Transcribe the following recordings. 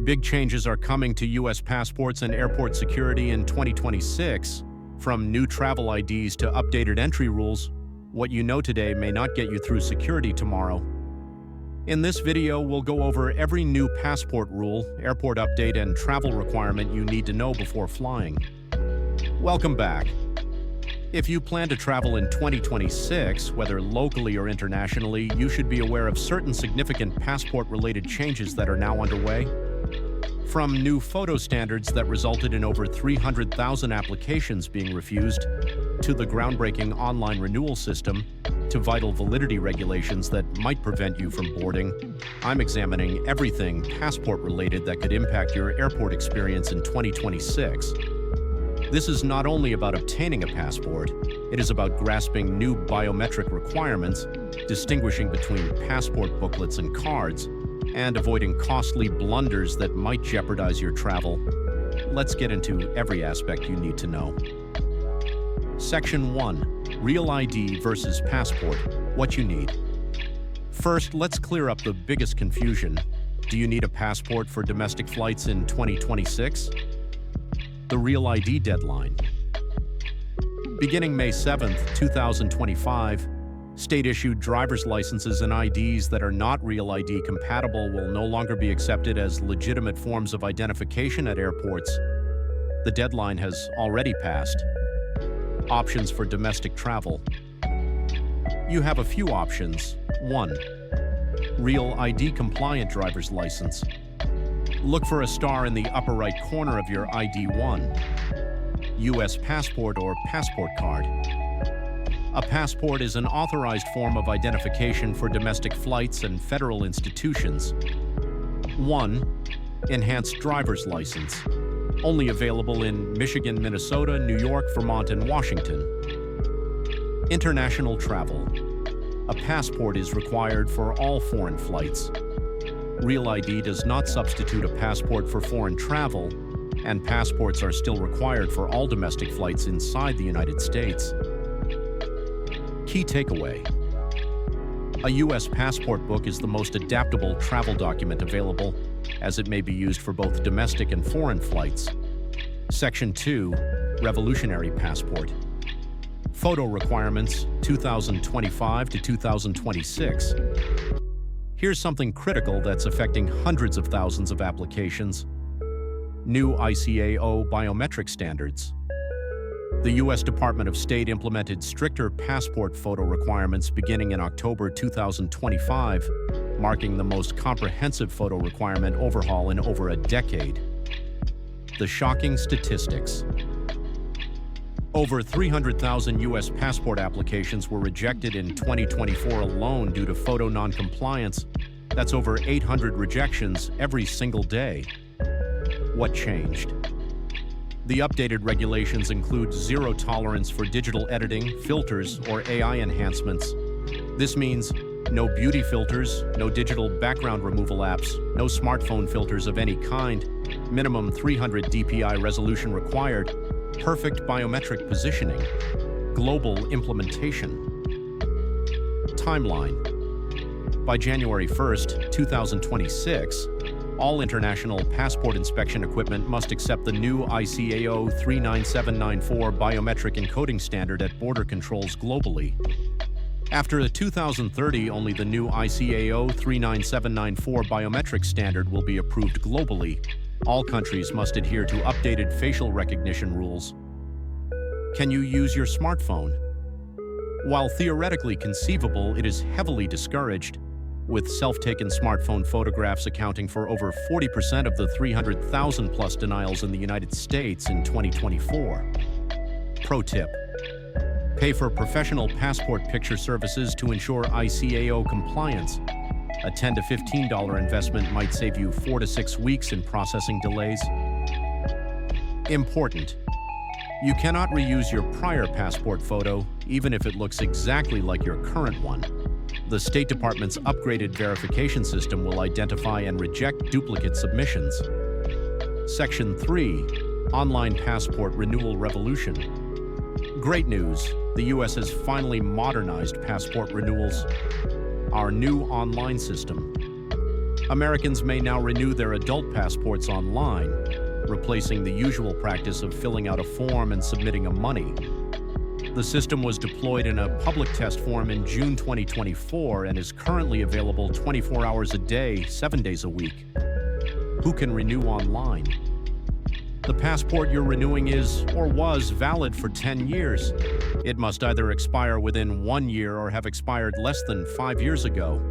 Big changes are coming to U.S. passports and airport security in 2026. From new travel IDs to updated entry rules, what you know today may not get you through security tomorrow. In this video, we'll go over every new passport rule, airport update, and travel requirement you need to know before flying. Welcome back. If you plan to travel in 2026, whether locally or internationally, you should be aware of certain significant passport-related changes that are now underway. From new photo standards that resulted in over 300,000 applications being refused, to the groundbreaking online renewal system, to vital validity regulations that might prevent you from boarding, I'm examining everything passport-related that could impact your airport experience in 2026. This is not only about obtaining a passport, it is about grasping new biometric requirements, distinguishing between passport booklets and cards, and avoiding costly blunders that might jeopardize your travel. Let's get into every aspect you need to know. Section 1. Real ID versus passport. What you need. First, let's clear up the biggest confusion. Do you need a passport for domestic flights in 2026? The Real ID deadline. Beginning May 7, 2025, state-issued driver's licenses and IDs that are not Real ID compatible will no longer be accepted as legitimate forms of identification at airports. The deadline has already passed. Options for domestic travel. You have a few options. 1. Real ID compliant driver's license. Look for a star in the upper right corner of your ID1, U.S. passport or passport card. A passport is an authorized form of identification for domestic flights and federal institutions. 1. Enhanced driver's license. Only available in Michigan, Minnesota, New York, Vermont, and Washington. International travel. A passport is required for all foreign flights. Real ID does not substitute a passport for foreign travel, and passports are still required for all domestic flights inside the United States. Key takeaway. A U.S. passport book is the most adaptable travel document available, as it may be used for both domestic and foreign flights. Section 2. Revolutionary passport. Photo requirements 2025 to 2026. Here's something critical that's affecting hundreds of thousands of applications. New ICAO biometric standards. The U.S. Department of State implemented stricter passport photo requirements beginning in October 2025, marking the most comprehensive photo requirement overhaul in over a decade. The shocking statistics. Over 300,000 U.S. passport applications were rejected in 2024 alone due to photo non-compliance. That's over 800 rejections every single day. What changed? The updated regulations include zero tolerance for digital editing, filters, or AI enhancements. This means no beauty filters, no digital background removal apps, no smartphone filters of any kind, minimum 300 DPI resolution required, perfect biometric positioning, global implementation. Timeline. By January 1st, 2026, all international passport inspection equipment must accept the new ICAO 39794 biometric encoding standard at border controls globally. After 2030, only the new ICAO 39794 biometric standard will be approved globally. All countries must adhere to updated facial recognition rules. Can you use your smartphone? While theoretically conceivable, it is heavily discouraged, with self-taken smartphone photographs accounting for over 40% of the 300,000-plus denials in the United States in 2024. Pro tip. Pay for professional passport picture services to ensure ICAO compliance. A $10 to $15 investment might save you 4 to 6 weeks in processing delays. Important. You cannot reuse your prior passport photo, even if it looks exactly like your current one. The State Department's upgraded verification system will identify and reject duplicate submissions. Section 3. Online Passport Renewal Revolution. Great news! The U.S. has finally modernized passport renewals. Our new online system. Americans may now renew their adult passports online, replacing the usual practice of filling out a form and submitting a money. The system was deployed in a public test form in June 2024 and is currently available 24 hours a day, 7 days a week. Who can renew online? The passport you're renewing is or was valid for 10 years. It must either expire within 1 year or have expired less than 5 years ago.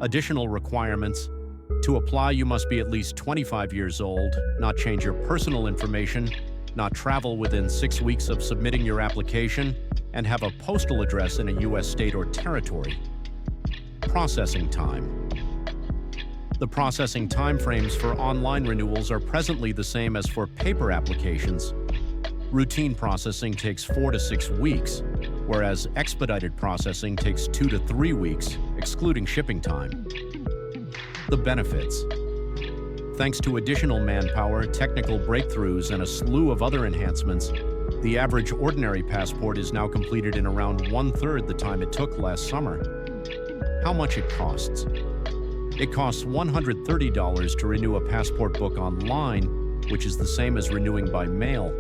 Additional requirements: to apply, you must be at least 25 years old, not change your personal information, not travel within 6 weeks of submitting your application, and have a postal address in a U.S. state or territory. Processing time. The processing timeframes for online renewals are presently the same as for paper applications. Routine processing takes 4 to 6 weeks, whereas expedited processing takes 2 to 3 weeks, excluding shipping time. The benefits. Thanks to additional manpower, technical breakthroughs, and a slew of other enhancements, the average ordinary passport is now completed in around 1/3 the time it took last summer. How much it costs? It costs $130 to renew a passport book online, which is the same as renewing by mail.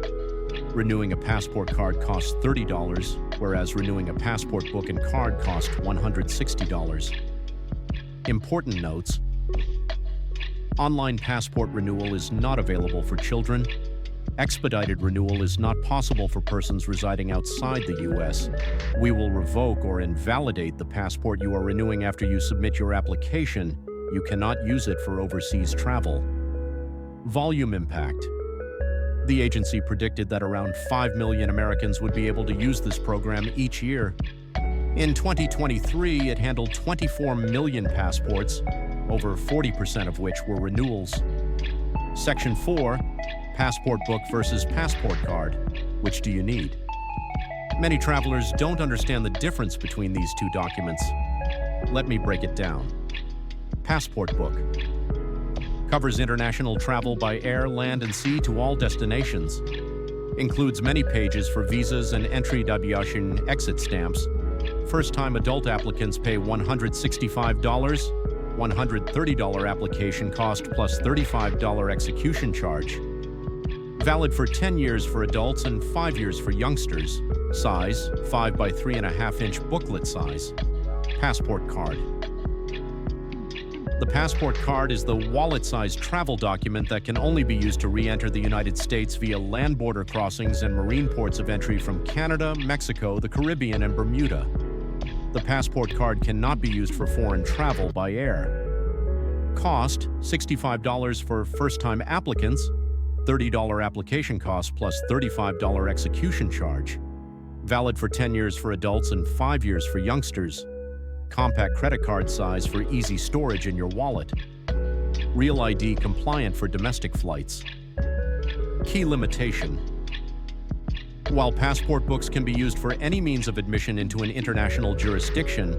Renewing a passport card costs $30, whereas renewing a passport book and card costs $160. Important notes. Online passport renewal is not available for children. Expedited renewal is not possible for persons residing outside the U.S. We will revoke or invalidate the passport you are renewing after you submit your application. You cannot use it for overseas travel. Volume impact. The agency predicted that around 5 million Americans would be able to use this program each year. In 2023, it handled 24 million passports, over 40% of which were renewals. Section 4, Passport Book versus Passport Card. Which do you need? Many travelers don't understand the difference between these two documents. Let me break it down. Passport Book covers international travel by air, land, and sea to all destinations. Includes many pages for visas and entry d'aviation exit stamps. First-time adult applicants pay $165, $130 application cost plus $35 execution charge. Valid for 10 years for adults and 5 years for youngsters. Size, 5 by 3.5-inch booklet size. Passport Card. The passport card is the wallet-sized travel document that can only be used to re-enter the United States via land border crossings and marine ports of entry from Canada, Mexico, the Caribbean, and Bermuda. The passport card cannot be used for foreign travel by air. Cost, $65 for first-time applicants, $30 application cost plus $35 execution charge. Valid for 10 years for adults and 5 years for youngsters. Compact credit card size for easy storage in your wallet. Real ID compliant for domestic flights. Key limitation. While passport books can be used for any means of admission into an international jurisdiction,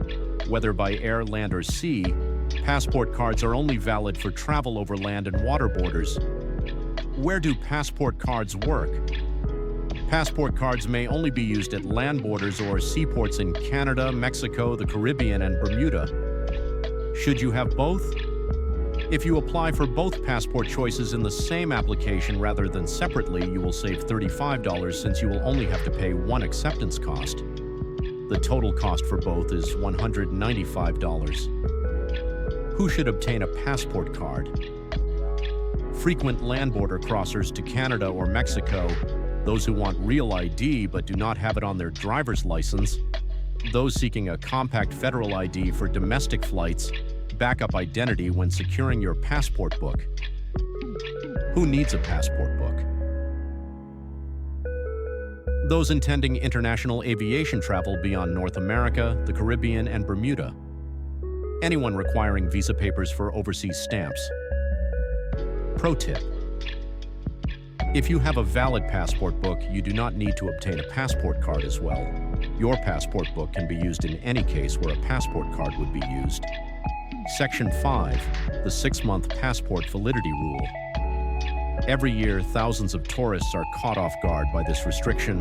whether by air, land, or sea, passport cards are only valid for travel over land and water borders. Where do passport cards work? Passport cards may only be used at land borders or seaports in Canada, Mexico, the Caribbean, and Bermuda. Should you have both? If you apply for both passport choices in the same application rather than separately, you will save $35 since you will only have to pay one acceptance cost. The total cost for both is $195. Who should obtain a passport card? Frequent land border crossers to Canada or Mexico, those who want real ID but do not have it on their driver's license, those seeking a compact federal ID for domestic flights, backup identity when securing your passport book. Who needs a passport book? Those intending international aviation travel beyond North America, the Caribbean, and Bermuda. Anyone requiring visa papers for overseas stamps. Pro tip. If you have a valid passport book, you do not need to obtain a passport card as well. Your passport book can be used in any case where a passport card would be used. Section 5, the 6-month passport validity rule. Every year, thousands of tourists are caught off guard by this restriction,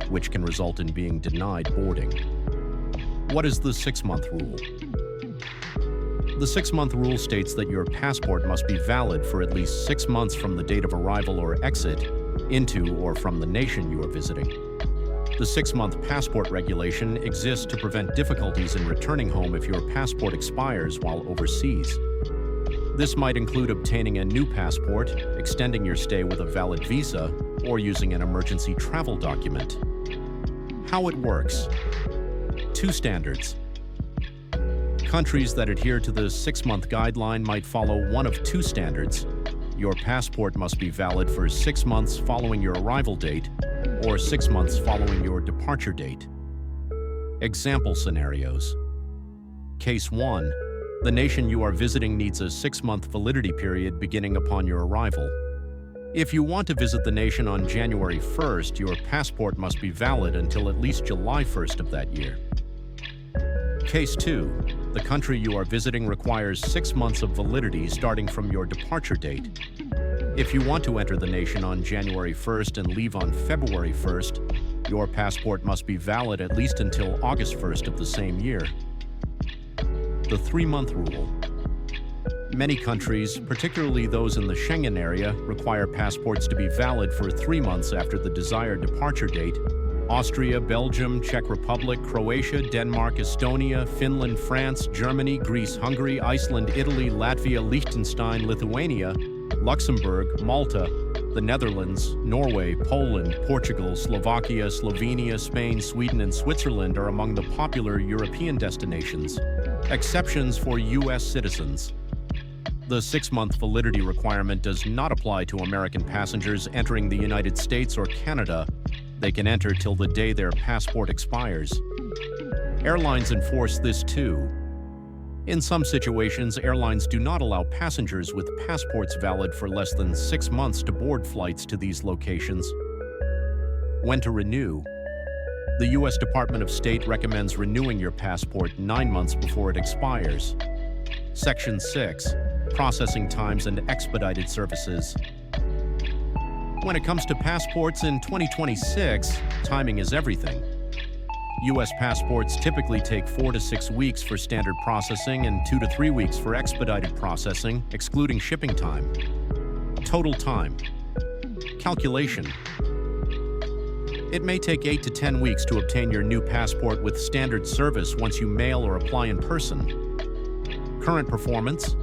which can result in being denied boarding. What is the 6-month rule? The 6-month rule states that your passport must be valid for at least 6 months from the date of arrival or exit into or from the nation you are visiting. The 6-month passport regulation exists to prevent difficulties in returning home if your passport expires while overseas. This might include obtaining a new passport, extending your stay with a valid visa, or using an emergency travel document. How it works. 2 standards. Countries that adhere to the 6-month guideline might follow one of 2 standards. Your passport must be valid for 6 months following your arrival date or 6 months following your departure date. Example scenarios. Case 1. The nation you are visiting needs a 6-month validity period beginning upon your arrival. If you want to visit the nation on January 1st, your passport must be valid until at least July 1st of that year. Case 2. The country you are visiting requires 6 months of validity starting from your departure date. If you want to enter the nation on January 1st and leave on February 1st, your passport must be valid at least until August 1st of the same year. The 3-month rule. Many countries, particularly those in the Schengen area, require passports to be valid for 3 months after the desired departure date. Austria, Belgium, Czech Republic, Croatia, Denmark, Estonia, Finland, France, Germany, Greece, Hungary, Iceland, Italy, Latvia, Liechtenstein, Lithuania, Luxembourg, Malta, the Netherlands, Norway, Poland, Portugal, Slovakia, Slovenia, Spain, Sweden, and Switzerland are among the popular European destinations. Exceptions for U.S. citizens. The 6-month validity requirement does not apply to American passengers entering the United States or Canada. They can enter till the day their passport expires. Airlines enforce this too. In some situations, airlines do not allow passengers with passports valid for less than 6 months to board flights to these locations. When to renew. The U.S. Department of State recommends renewing your passport 9 months before it expires. Section 6. Processing times and expedited services. When it comes to passports in 2026, timing is everything. U.S. passports typically take 4 to 6 weeks for standard processing and 2 to 3 weeks for expedited processing, excluding shipping time. Total time. Calculation. It may take 8 to 10 weeks to obtain your new passport with standard service once you mail or apply in person. Current performance.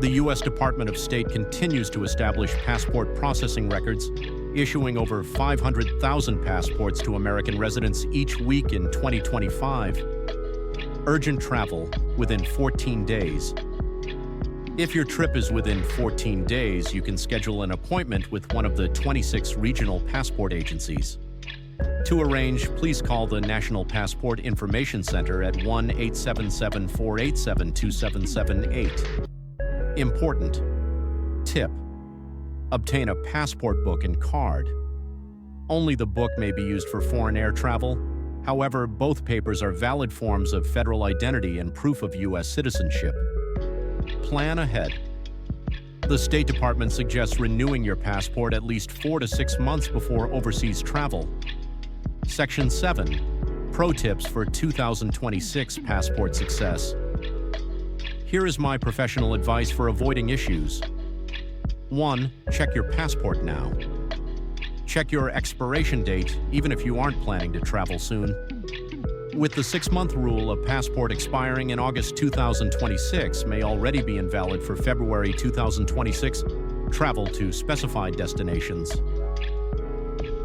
The U.S. Department of State continues to establish passport processing records, issuing over 500,000 passports to American residents each week in 2025. Urgent travel within 14 days. If your trip is within 14 days, you can schedule an appointment with one of the 26 regional passport agencies. To arrange, please call the National Passport Information Center at 1-877-487-2778. Important. Tip. Obtain a passport book and card. Only the book may be used for foreign air travel. However, both papers are valid forms of federal identity and proof of U.S. citizenship. Plan ahead. The State Department suggests renewing your passport at least 4 to 6 months before overseas travel. Section 7. Pro tips for 2026 passport success. Here is my professional advice for avoiding issues. 1. Check your passport now. Check your expiration date, even if you aren't planning to travel soon. With the 6-month rule, a passport expiring in August 2026 may already be invalid for February 2026. Travel to specified destinations.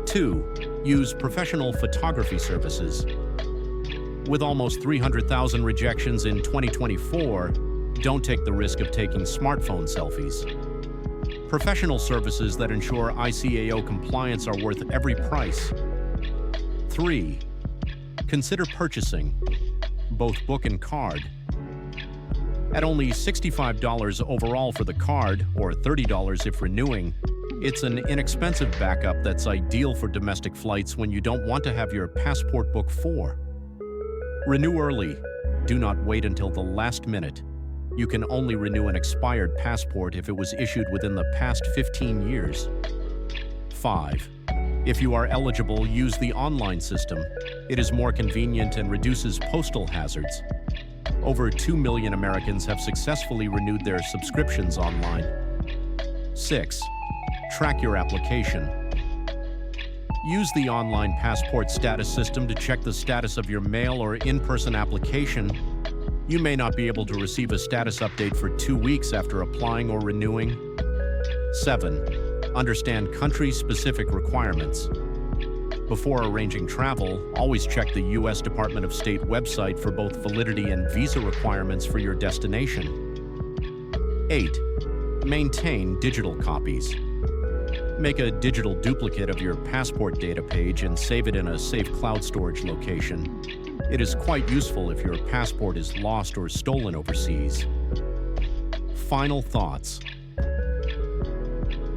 2. Use professional photography services. With almost 300,000 rejections in 2024, don't take the risk of taking smartphone selfies. Professional services that ensure ICAO compliance are worth every price. 3. Consider purchasing both book and card. At only $65 overall for the card, or $30 if renewing, it's an inexpensive backup that's ideal for domestic flights when you don't want to have your passport book for. Renew early. Do not wait until the last minute. You can only renew an expired passport if it was issued within the past 15 years. 5. If you are eligible, use the online system. It is more convenient and reduces postal hazards. Over 2 million Americans have successfully renewed their subscriptions online. 6. Track your application. Use the online passport status system to check the status of your mail or in-person application. You may not be able to receive a status update for 2 weeks after applying or renewing. 7. Understand country-specific requirements. Before arranging travel, always check the U.S. Department of State website for both validity and visa requirements for your destination. 8. Maintain digital copies. Make a digital duplicate of your passport data page and save it in a safe cloud storage location. It is quite useful if your passport is lost or stolen overseas. Final thoughts.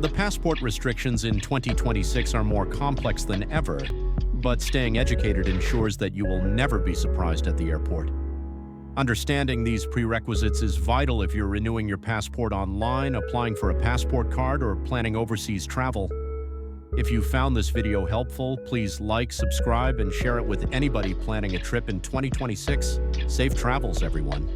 The passport restrictions in 2026 are more complex than ever, but staying educated ensures that you will never be surprised at the airport. Understanding these prerequisites is vital if you're renewing your passport online, applying for a passport card, or planning overseas travel. If you found this video helpful, please like, subscribe, and share it with anybody planning a trip in 2026. Safe travels, everyone.